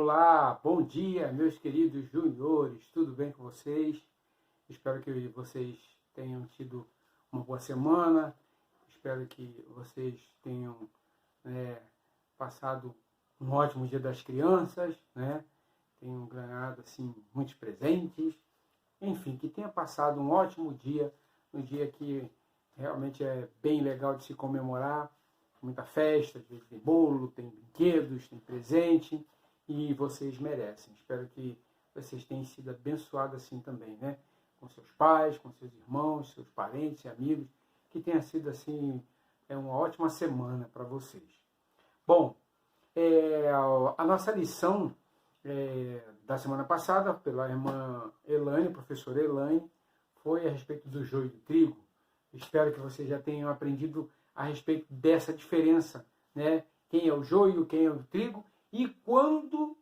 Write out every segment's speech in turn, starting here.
Olá, bom dia, meus queridos juniores, tudo bem com vocês? Espero que vocês tenham tido uma boa semana, espero que vocês tenham passado um ótimo dia das crianças, tenham ganhado assim, muitos presentes, enfim, que tenha passado um ótimo dia, um dia que realmente é bem legal de se comemorar, muita festa, às vezes tem bolo, tem brinquedos, tem presente, e vocês merecem. Espero que vocês tenham sido abençoados assim também, né? Com seus pais, com seus irmãos, seus parentes e amigos, que tenha sido assim uma ótima semana para vocês. Bom, a nossa lição da semana passada, pela irmã Elaine, professora Elaine, foi a respeito do joio e do trigo. Espero que vocês já tenham aprendido a respeito dessa diferença, né? Quem é o joio, quem é o trigo e quando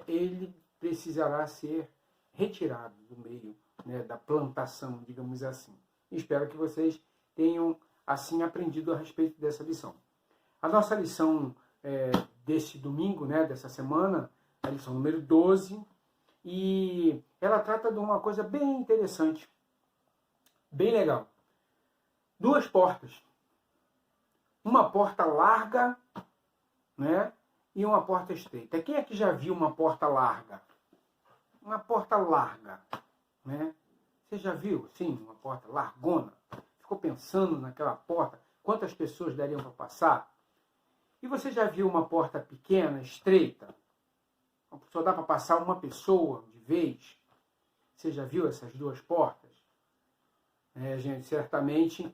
ele precisará ser retirado do meio, né, da plantação, digamos assim. Espero que vocês tenham assim aprendido a respeito dessa lição. A nossa lição deste domingo, né, dessa semana, a lição número 12, e ela trata de uma coisa bem interessante, bem legal. Duas portas. Uma porta larga, né, e uma porta estreita. Quem é que já viu uma porta larga? Uma porta larga, né? Você já viu, sim, uma porta largona? Ficou pensando naquela porta, quantas pessoas dariam para passar? E você já viu uma porta pequena, estreita? Só dá para passar uma pessoa de vez? Você já viu essas duas portas? Gente, certamente,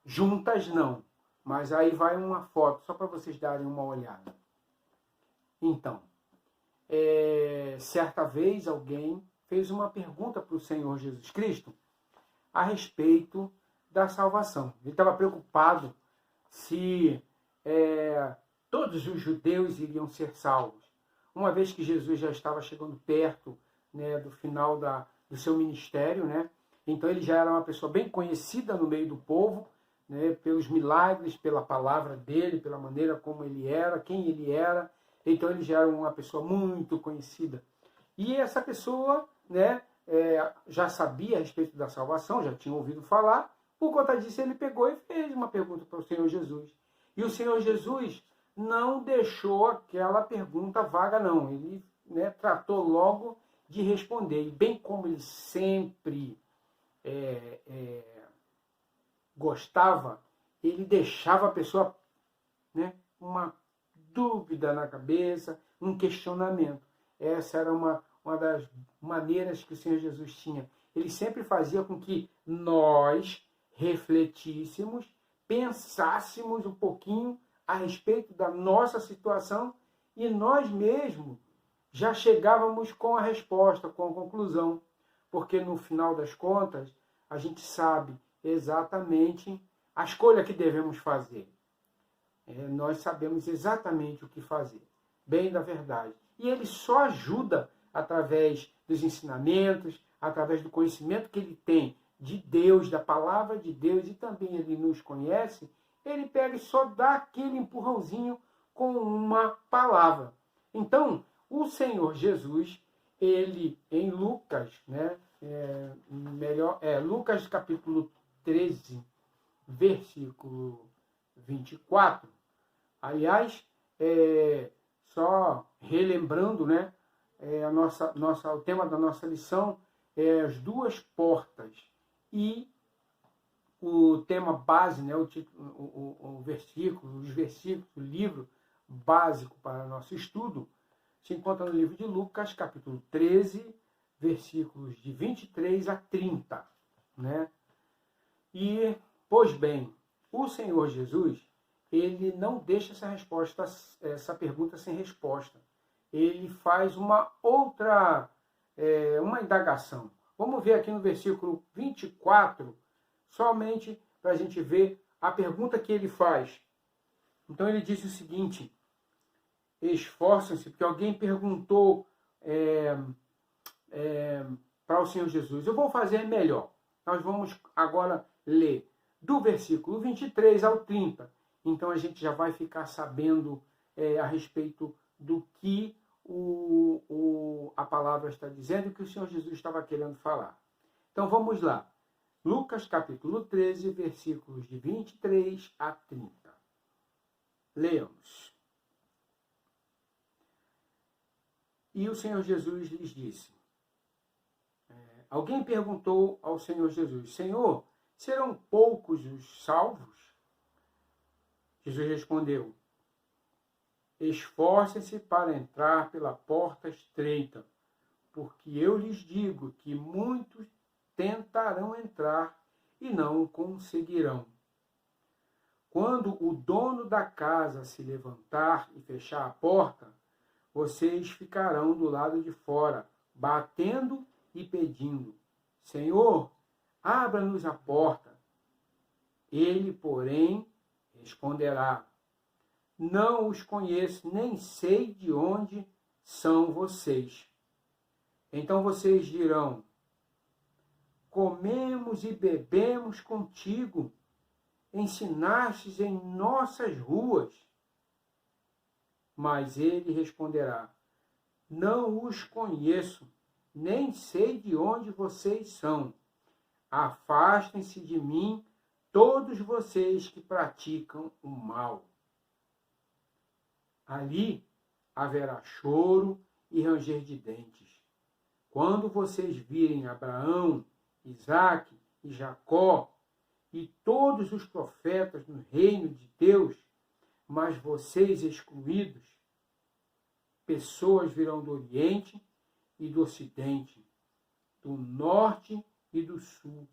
juntas não. Mas aí vai uma foto, só para vocês darem uma olhada. Então, certa vez alguém fez uma pergunta para o Senhor Jesus Cristo a respeito da salvação. Ele estava preocupado se todos os judeus iriam ser salvos. Uma vez que Jesus já estava chegando perto, né, do final do seu ministério, né? Então ele já era uma pessoa bem conhecida no meio do povo, né, pelos milagres, pela palavra dele, pela maneira como ele era, quem ele era. Então ele já era uma pessoa muito conhecida. E essa pessoa, né, já sabia a respeito da salvação, já tinha ouvido falar. Por conta disso ele pegou e fez uma pergunta para o Senhor Jesus. E o Senhor Jesus não deixou aquela pergunta vaga, não. Ele, né, tratou logo de responder. E bem como ele sempre gostava, ele deixava a pessoa, né, uma dúvida na cabeça, um questionamento. Essa era uma das maneiras que o Senhor Jesus tinha. Ele sempre fazia com que nós refletíssemos, pensássemos um pouquinho a respeito da nossa situação e nós mesmos já chegávamos com a resposta, com a conclusão. Porque no final das contas, a gente sabe exatamente a escolha que devemos fazer. Nós sabemos exatamente o que fazer, bem da verdade. E ele só ajuda através dos ensinamentos, através do conhecimento que ele tem de Deus, da palavra de Deus, e também ele nos conhece, ele pega e só dá aquele empurrãozinho com uma palavra. Então, o Senhor Jesus, ele em Lucas, né, Lucas capítulo 13, versículo 24, aliás, só relembrando, né, o tema da nossa lição é as duas portas. E o tema base, né, os versículos, o livro básico para nosso estudo, se encontra no livro de Lucas, capítulo 13, versículos de 23 a 30. Né? E, pois bem, o Senhor Jesus, ele não deixa essa pergunta sem resposta. Ele faz uma outra, uma indagação. Vamos ver aqui no versículo 24, somente para a gente ver a pergunta que ele faz. Então ele disse o seguinte: esforçam-se, porque alguém perguntou para o Senhor Jesus. Eu vou fazer melhor. Nós vamos agora ler do versículo 23 ao 30. Então a gente já vai ficar sabendo a respeito do que a palavra está dizendo, o que o Senhor Jesus estava querendo falar. Então vamos lá. Lucas capítulo 13, versículos de 23 a 30. Leamos. E o Senhor Jesus lhes disse. Alguém perguntou ao Senhor Jesus, Senhor, serão poucos os salvos? Jesus respondeu, esforcem-se para entrar pela porta estreita, porque eu lhes digo que muitos tentarão entrar e não conseguirão. Quando o dono da casa se levantar e fechar a porta, vocês ficarão do lado de fora, batendo e pedindo, Senhor, abra-nos a porta. Ele, porém, responderá, não os conheço, nem sei de onde são vocês. Então vocês dirão, comemos e bebemos contigo, ensinastes em nossas ruas. Mas ele responderá, não os conheço, nem sei de onde vocês são. Afastem-se de mim, todos vocês que praticam o mal. Ali haverá choro e ranger de dentes. Quando vocês virem Abraão, Isaque e Jacó e todos os profetas no reino de Deus, mas vocês excluídos, pessoas virão do Oriente e do Ocidente, do Norte e do Sul,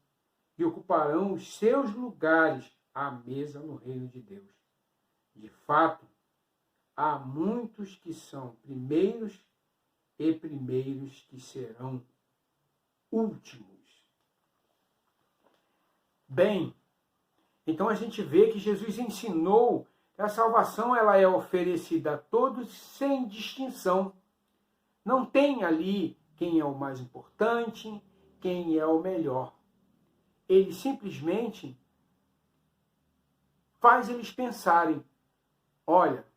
e ocuparão os seus lugares à mesa no reino de Deus. De fato, há muitos que são primeiros e primeiros que serão últimos. Bem, então a gente vê que Jesus ensinou que a salvação ela é oferecida a todos sem distinção. Não tem ali quem é o mais importante, quem é o melhor. Ele simplesmente faz eles pensarem, olha,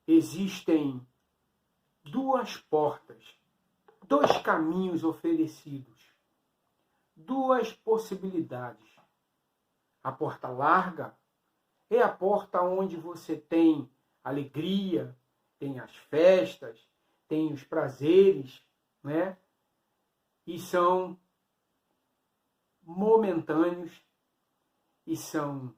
existem duas portas, dois caminhos oferecidos, duas possibilidades. A porta larga é a porta onde você tem alegria, tem as festas, tem os prazeres, né? E são momentâneos e são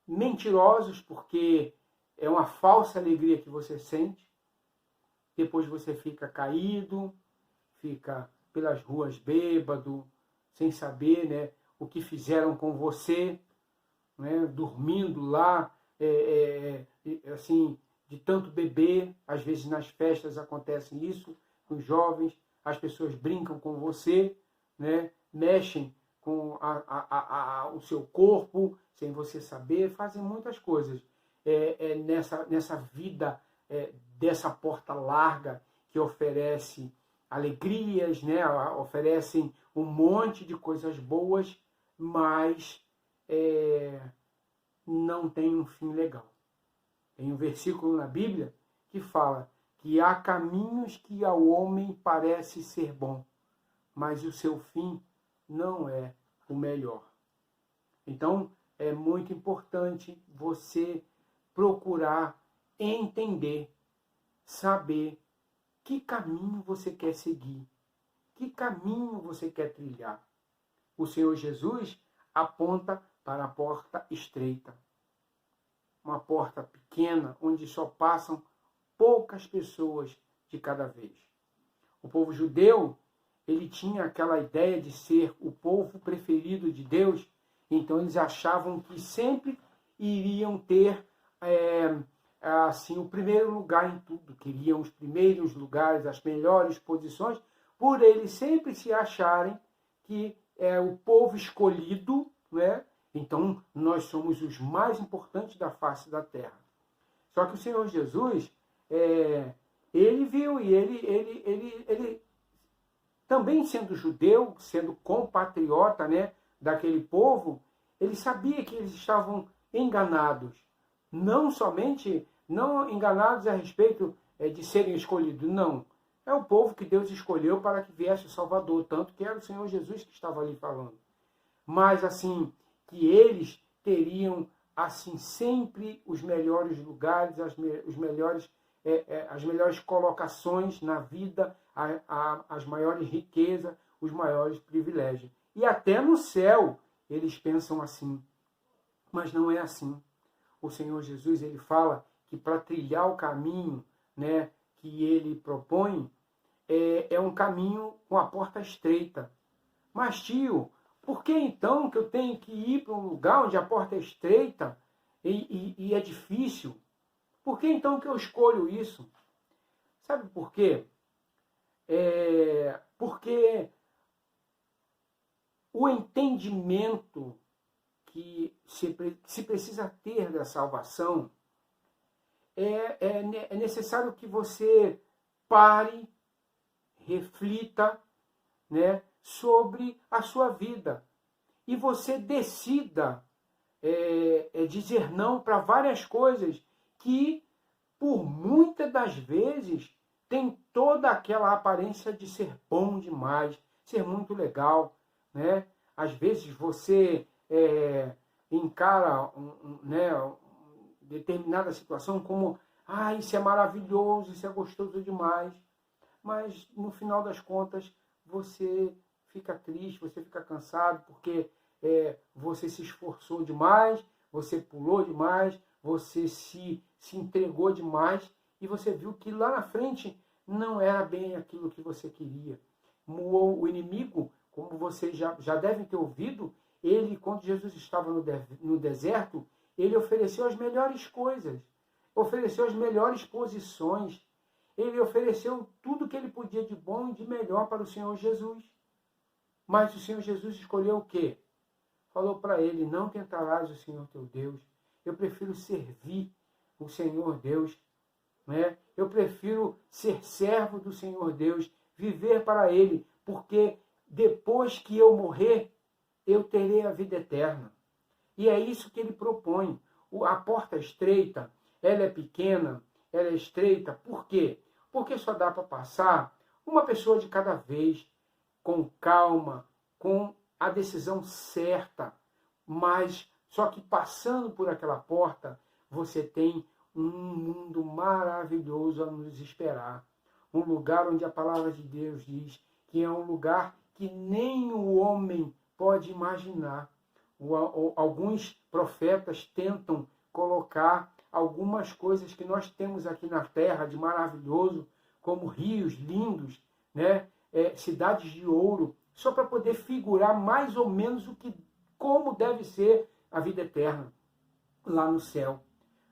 mentirosos, porque é uma falsa alegria que você sente. Depois você fica caído, fica pelas ruas bêbado, sem saber, né, o que fizeram com você, né, dormindo lá, assim, de tanto beber. Às vezes nas festas acontece isso, com os jovens, as pessoas brincam com você, né, mexem com o seu corpo, sem você saber, fazem muitas coisas. Nessa vida dessa porta larga que oferece alegrias, né, oferecem um monte de coisas boas, mas não tem um fim legal. Tem um versículo na Bíblia que fala que há caminhos que ao homem parece ser bom, mas o seu fim não é o melhor. Então, é muito importante você procurar entender, saber que caminho você quer seguir, que caminho você quer trilhar. O Senhor Jesus aponta para a porta estreita, uma porta pequena onde só passam poucas pessoas de cada vez. O povo judeu, ele tinha aquela ideia de ser o povo preferido de Deus, então eles achavam que sempre iriam ter assim, o primeiro lugar em tudo, queriam os primeiros lugares, as melhores posições, por eles sempre se acharem que é o povo escolhido, né? Então nós somos os mais importantes da face da terra. Só que o Senhor Jesus, ele viu e ele também sendo judeu, sendo compatriota, né, daquele povo, ele sabia que eles estavam enganados. Não enganados a respeito de serem escolhidos. Não. É o povo que Deus escolheu para que viesse o Salvador, tanto que era o Senhor Jesus que estava ali falando. Mas, assim, que eles teriam, assim, sempre os melhores lugares, as melhores colocações na vida, as maiores riquezas, os maiores privilégios. E até no céu eles pensam assim. Mas não é assim. O Senhor Jesus, ele fala que para trilhar o caminho, né, que ele propõe, é um caminho com a porta estreita. Mas, tio, por que então que eu tenho que ir para um lugar onde a porta é estreita e é difícil? Por que então que eu escolho isso? Sabe por quê? Porque o entendimento que se precisa ter da salvação é necessário que você pare, reflita, né, sobre a sua vida e você decida dizer não para várias coisas que, por muitas das vezes, tem toda aquela aparência de ser bom demais, ser muito legal, né? Às vezes você encara determinada situação como isso é maravilhoso, isso é gostoso demais, mas no final das contas você fica triste, você fica cansado, porque você se esforçou demais, você pulou demais, você se entregou demais e você viu que lá na frente não era bem aquilo que você queria. O inimigo, como vocês já devem ter ouvido, ele, quando Jesus estava no deserto, ele ofereceu as melhores coisas, ofereceu as melhores posições, ele ofereceu tudo que ele podia de bom e de melhor para o Senhor Jesus. Mas o Senhor Jesus escolheu o quê? Falou para ele, não tentarás o Senhor teu Deus. Eu prefiro servir o Senhor Deus, né? Eu prefiro ser servo do Senhor Deus, viver para Ele, porque depois que eu morrer, eu terei a vida eterna. E é isso que ele propõe. A porta estreita, ela é pequena, ela é estreita. Por quê? Porque só dá para passar uma pessoa de cada vez, com calma, com a decisão certa. Mas só que passando por aquela porta, você tem um mundo maravilhoso a nos esperar. Um lugar onde a palavra de Deus diz que é um lugar que nem o homem pode imaginar. Alguns profetas tentam colocar algumas coisas que nós temos aqui na terra de maravilhoso, como rios lindos, né? Cidades de ouro, só para poder figurar mais ou menos como deve ser a vida eterna lá no céu.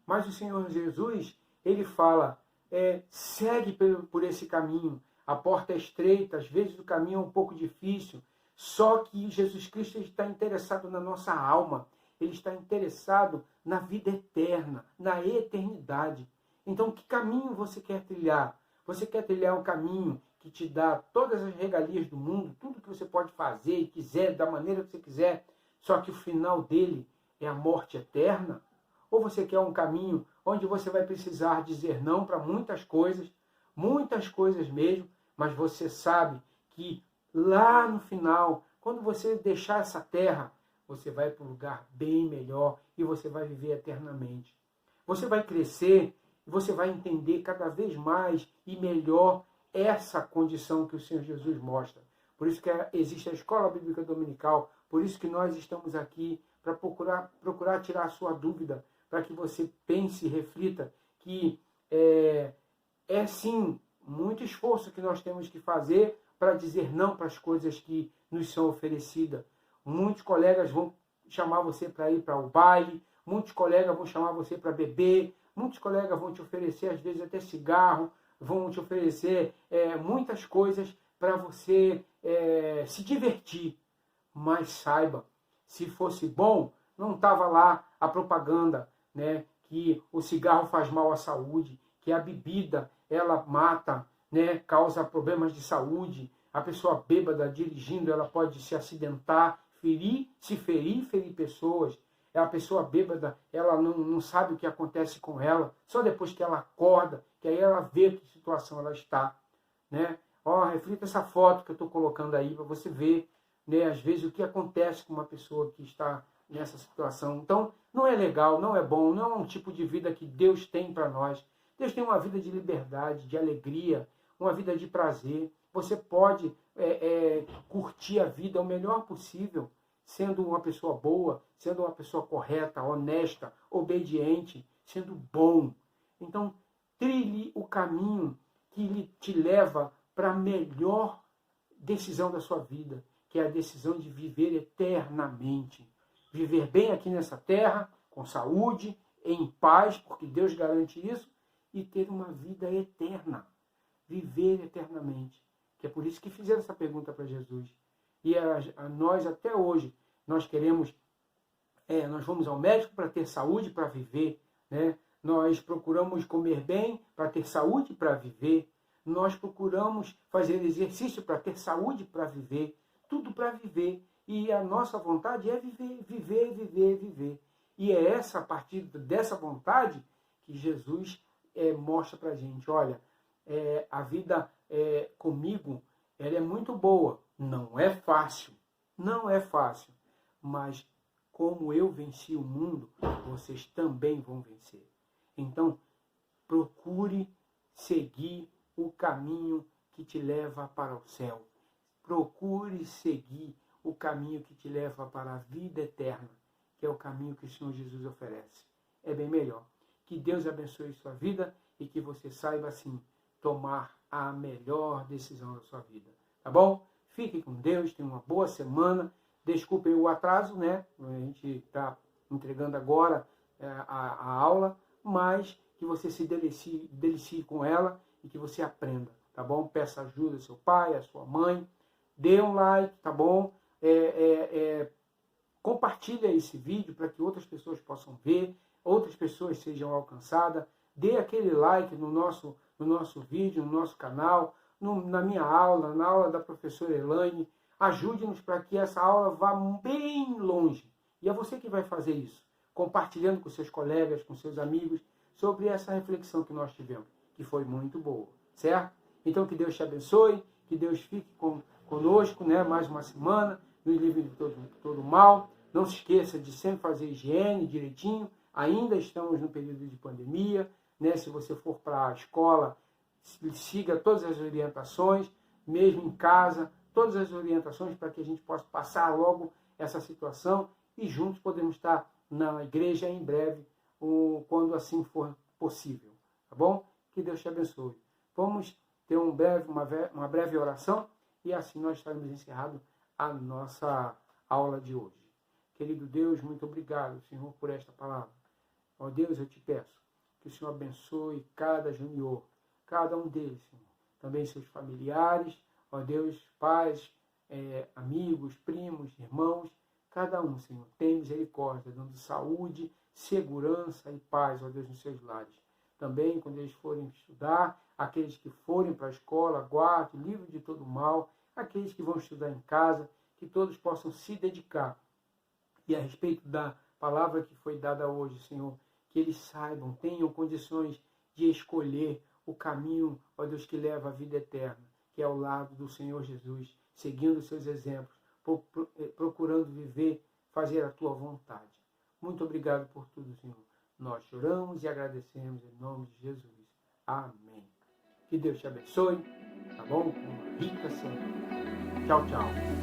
Mas o Senhor Jesus, ele fala, segue por esse caminho. A porta é estreita, às vezes o caminho é um pouco difícil, só que Jesus Cristo está interessado na nossa alma, ele está interessado na vida eterna, na eternidade. Então, que caminho você quer trilhar? Você quer trilhar um caminho que te dá todas as regalias do mundo, tudo que você pode fazer e quiser, da maneira que você quiser, só que o final dele é a morte eterna? Ou você quer um caminho onde você vai precisar dizer não para muitas coisas mesmo, mas você sabe que lá no final, quando você deixar essa terra, você vai para um lugar bem melhor e você vai viver eternamente. Você vai crescer e você vai entender cada vez mais e melhor essa condição que o Senhor Jesus mostra. Por isso que existe a Escola Bíblica Dominical, por isso que nós estamos aqui para procurar tirar a sua dúvida, para que você pense e reflita que é sim muito esforço que nós temos que fazer para dizer não para as coisas que nos são oferecidas. Muitos colegas vão chamar você para ir para o baile, muitos colegas vão chamar você para beber, muitos colegas vão te oferecer, às vezes, até cigarro, vão te oferecer muitas coisas para você se divertir. Mas saiba, se fosse bom, não estava lá a propaganda, né, que o cigarro faz mal à saúde, que a bebida ela mata, né, causa problemas de saúde. A pessoa bêbada dirigindo, ela pode se acidentar, ferir pessoas. É a pessoa bêbada, ela não sabe o que acontece com ela, só depois que ela acorda, que aí ela vê que situação ela está, né? Reflita essa foto que eu estou colocando aí para você ver, né, às vezes o que acontece com uma pessoa que está nessa situação. Então, não é legal, não é bom, não é um tipo de vida que Deus tem para nós. Deus tem uma vida de liberdade, de alegria, uma vida de prazer. Você pode curtir a vida o melhor possível, sendo uma pessoa boa, sendo uma pessoa correta, honesta, obediente, sendo bom. Então, trilhe o caminho que te leva para a melhor decisão da sua vida, que é a decisão de viver eternamente. Viver bem aqui nessa terra, com saúde, em paz, porque Deus garante isso, e ter uma vida eterna. Viver eternamente. Que é por isso que fizeram essa pergunta para Jesus. E nós, até hoje, nós queremos, nós vamos ao médico para ter saúde, para viver, né? Nós procuramos comer bem para ter saúde, para viver. Nós procuramos fazer exercício para ter saúde, para viver. Tudo para viver. E a nossa vontade é viver, viver, viver, viver. E é a partir dessa vontade que Jesus mostra para a gente. Olha, a vida comigo, ela é muito boa. Não é fácil. Não é fácil. Mas como eu venci o mundo, vocês também vão vencer. Então, procure seguir o caminho que te leva para o céu. Procure seguir o caminho que te leva para a vida eterna, que é o caminho que o Senhor Jesus oferece. É bem melhor. Que Deus abençoe sua vida e que você saiba, assim, tomar a melhor decisão da sua vida. Tá bom? Fique com Deus, tenha uma boa semana. Desculpem o atraso, né? A gente está entregando agora a aula, mas que você se delicie com ela e que você aprenda, tá bom? Peça ajuda ao seu pai, à sua mãe. Dê um like, tá bom? Compartilha esse vídeo para que outras pessoas possam ver, outras pessoas sejam alcançadas. Dê aquele like no nosso vídeo, no nosso canal, na minha aula, na aula da professora Elaine. Ajude-nos para que essa aula vá bem longe. E é você que vai fazer isso, compartilhando com seus colegas, com seus amigos, sobre essa reflexão que nós tivemos, que foi muito boa, certo? Então, que Deus te abençoe, que Deus fique conosco, né, mais uma semana, nos livre de todo mal. Não se esqueça de sempre fazer higiene direitinho. Ainda estamos no período de pandemia, né? Se você for para a escola, siga todas as orientações, mesmo em casa, todas as orientações para que a gente possa passar logo essa situação e juntos podemos estar na igreja em breve, quando assim for possível. Tá bom? Que Deus te abençoe. Vamos ter uma breve oração e assim nós estaremos encerrando a nossa aula de hoje. Querido Deus, muito obrigado, Senhor, por esta palavra. Ó Deus, eu te peço que o Senhor abençoe cada junior, cada um deles, Senhor. Também seus familiares, ó Deus, pais, amigos, primos, irmãos, cada um, Senhor, tem misericórdia, dando saúde, segurança e paz, ó Deus, nos seus lares. Também, quando eles forem estudar, aqueles que forem para a escola, guarde, livre de todo mal, aqueles que vão estudar em casa, que todos possam se dedicar. E a respeito da palavra que foi dada hoje, Senhor, que eles saibam, tenham condições de escolher o caminho, ó Deus, que leva à vida eterna, que é ao lado do Senhor Jesus, seguindo os seus exemplos, procurando viver, fazer a tua vontade. Muito obrigado por tudo, Senhor. Nós choramos e agradecemos em nome de Jesus. Amém. Que Deus te abençoe, tá bom? Com uma rica semana. Tchau, tchau.